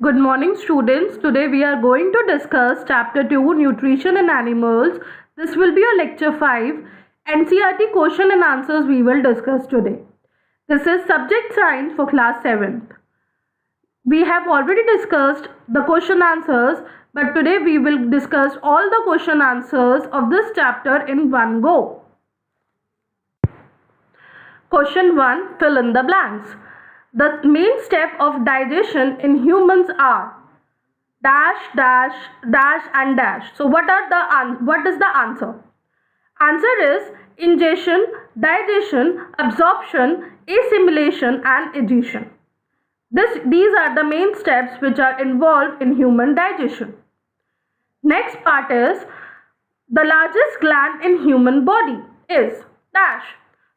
Good morning, students. Today we are going to discuss Chapter 2 Nutrition in Animals. This will be your Lecture 5. NCERT question and answers we will discuss today. This is Subject Science for Class 7th. We have already discussed the question answers, but today we will discuss all the question answers of this chapter in one go. Question 1. Fill in the blanks. The main step of digestion in humans are dash, dash, dash and dash. So what is the answer? Answer is ingestion, digestion, absorption, assimilation and egestion. These are the main steps which are involved in human digestion. Next part is the largest gland in human body is dash.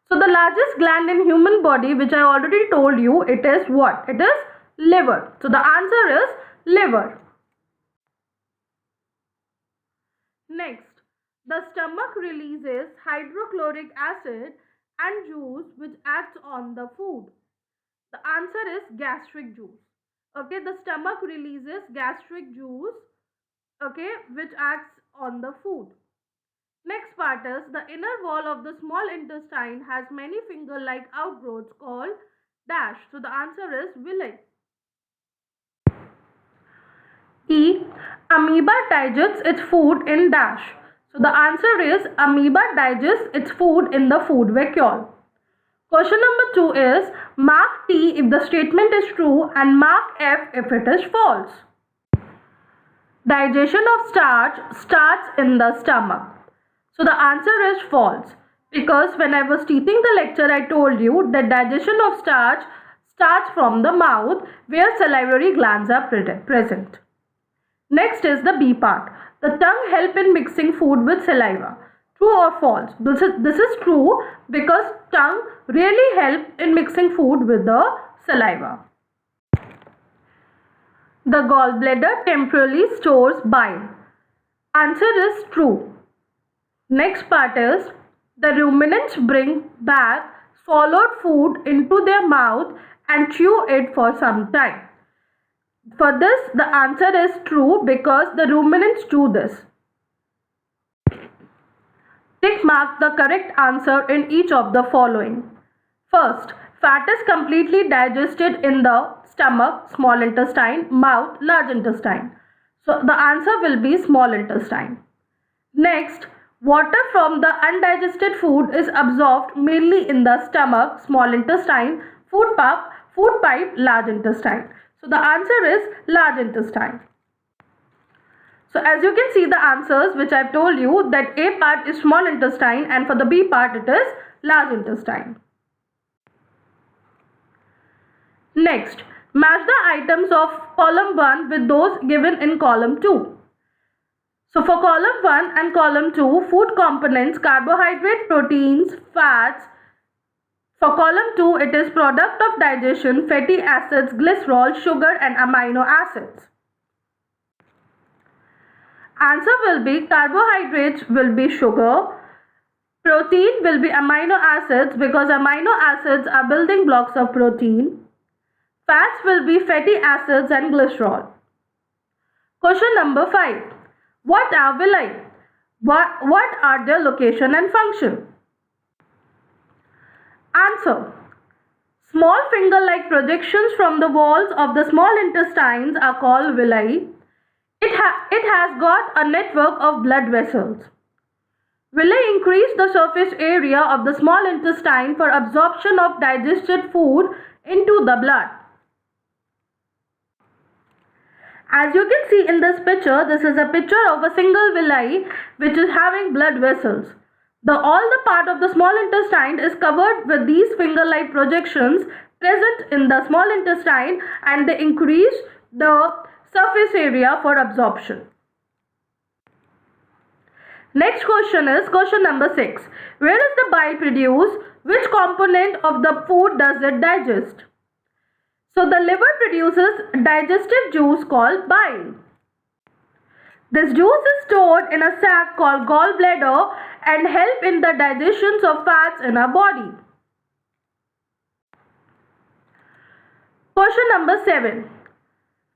So the largest gland in human body, which I already told you, it is what? It is liver. So the answer is liver. Next, the stomach releases hydrochloric acid and juice which acts on the food. The answer is gastric juice. Okay, the stomach releases gastric juice, okay, which acts on the food. Next part is the inner wall of the small intestine has many finger-like outgrowths called dash. So the answer is villi. E. Amoeba digests its food in dash. So the answer is amoeba digests its food in the food vacuole. Question number 2 is mark T if the statement is true and mark F if it is false. Digestion of starch starts in the stomach. So the answer is false, because when I was teaching the lecture I told you that digestion of starch starts from the mouth where salivary glands are present. Next is the B part. The tongue helps in mixing food with saliva. True or false? This is true because tongue really helps in mixing food with the saliva. The gallbladder temporarily stores bile. Answer is true. Next part is the ruminants bring back swallowed food into their mouth and chew it for some time. For this, the answer is true because the ruminants do this. Tick mark the correct answer in each of the following. First, fat is completely digested in the stomach, small intestine, mouth, large intestine. So the answer will be small intestine. Next, water from the undigested food is absorbed mainly in the stomach, small intestine, food pipe, large intestine. So the answer is large intestine. So as you can see the answers which I have told you, that A part is small intestine and for the B part it is large intestine. Next, match the items of column 1 with those given in column 2. So for column 1 and column 2, food components, carbohydrate, proteins, fats. For column 2, it is product of digestion, fatty acids, glycerol, sugar and amino acids. Answer will be carbohydrates will be sugar, protein will be amino acids because amino acids are building blocks of protein, fats will be fatty acids and glycerol. Question number 5. What are villi? What are their location and function? Answer. Small finger-like projections from the walls of the small intestines are called villi. It has got a network of blood vessels. Villi increase the surface area of the small intestine for absorption of digested food into the blood. As you can see in this picture, this is a picture of a single villi which is having blood vessels. All the part of the small intestine is covered with these finger-like projections present in the small intestine and they increase the surface area for absorption. Next question is question number 6. Where is the bile produced? Which component of the food does it digest? So the liver produces digestive juice called bile. This juice is stored in a sac called gallbladder and help in the digestion of fats in our body. Question number 7.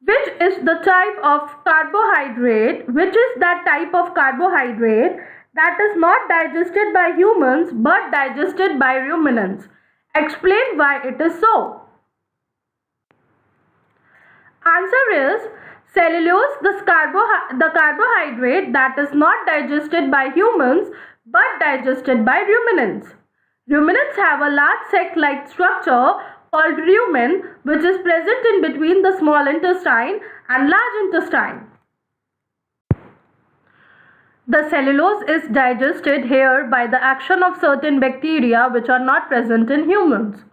Which is the type of carbohydrate, which is that type of carbohydrate that is not digested by humans but digested by ruminants? Explain why it is so. Answer is cellulose, the carbohydrate that is not digested by humans but digested by ruminants. Ruminants have a large sac-like structure called rumen, which is present in between the small intestine and large intestine. The cellulose is digested here by the action of certain bacteria which are not present in humans.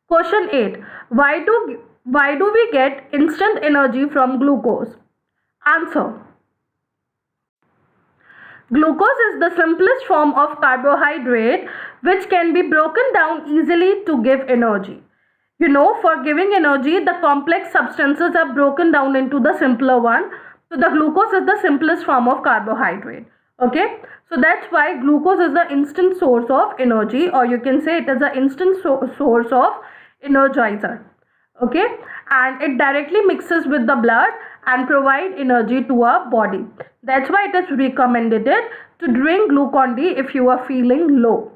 Question 8. Why do we get instant energy from glucose? Answer. Glucose is the simplest form of carbohydrate which can be broken down easily to give energy. You know, for giving energy, the complex substances are broken down into the simpler one. So the glucose is the simplest form of carbohydrate. Okay, so that's why glucose is the instant source of energy, or you can say it is the instant source of energizer. Okay, and it directly mixes with the blood and provide energy to our body. That's why it is recommended to drink Glucon-D if you are feeling low.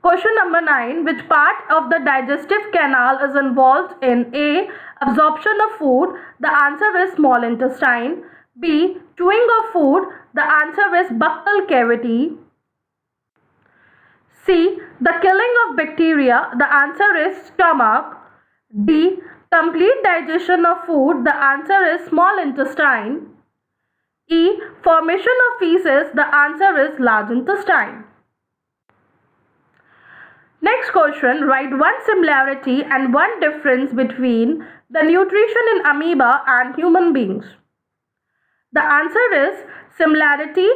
Question number 9. Which part of the digestive canal is involved in A. Absorption of food? The answer is small intestine. B. Chewing of food? The answer is buccal cavity. C. The killing of bacteria? The answer is stomach. D. Complete digestion of food? The answer is small intestine. E. Formation of feces? The answer is large intestine. Next question, write one similarity and one difference between the nutrition in amoeba and human beings. The answer is similarity.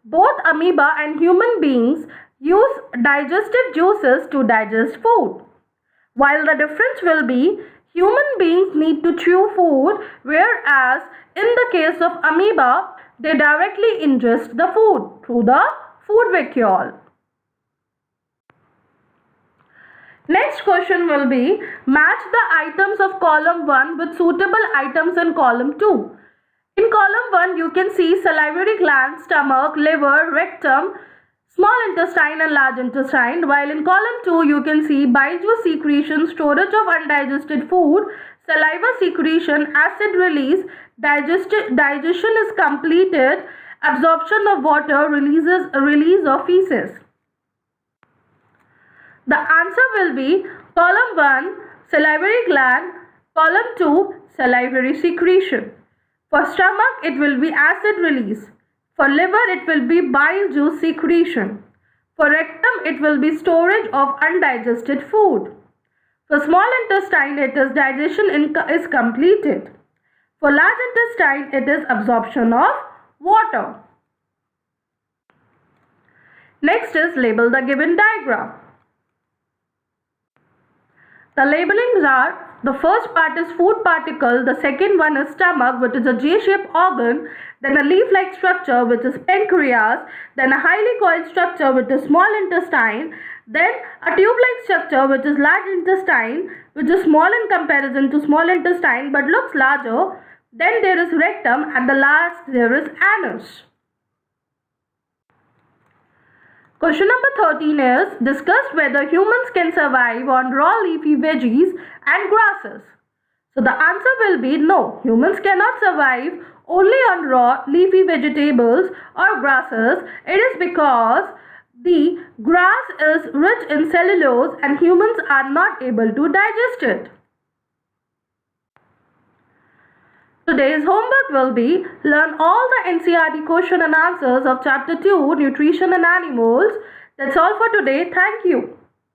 Both amoeba and human beings use digestive juices to digest food. While the difference will be human beings need to chew food, whereas in the case of amoeba, they directly ingest the food through the food vacuole. Next question will be, match the items of column 1 with suitable items in column 2. In column 1, you can see salivary glands, stomach, liver, rectum, small intestine and large intestine, while in column 2, you can see bile juice secretion, storage of undigested food, saliva secretion, acid release, digestion is completed, absorption of water, release of feces. The answer will be column 1, salivary gland, column 2, salivary secretion. For stomach, it will be acid release. For liver, it will be bile juice secretion. For rectum, it will be storage of undigested food. For small intestine, it is digestion is completed. For large intestine, it is absorption of water. Next is label the given diagram. The labelings are, the first part is food particle, the second one is stomach, which is a J-shaped organ, then a leaf-like structure, which is pancreas, then a highly coiled structure, which is small intestine, then a tube-like structure, which is large intestine, which is small in comparison to small intestine but looks larger, then there is rectum, and the last there is anus. Question number 13 is, discuss whether humans can survive on raw leafy veggies and grasses. So the answer will be no, humans cannot survive only on raw leafy vegetables or grasses. It is because the grass is rich in cellulose and humans are not able to digest it. Today's homework will be, learn all the NCERT question and answers of Chapter 2, Nutrition and Animals. That's all for today. Thank you.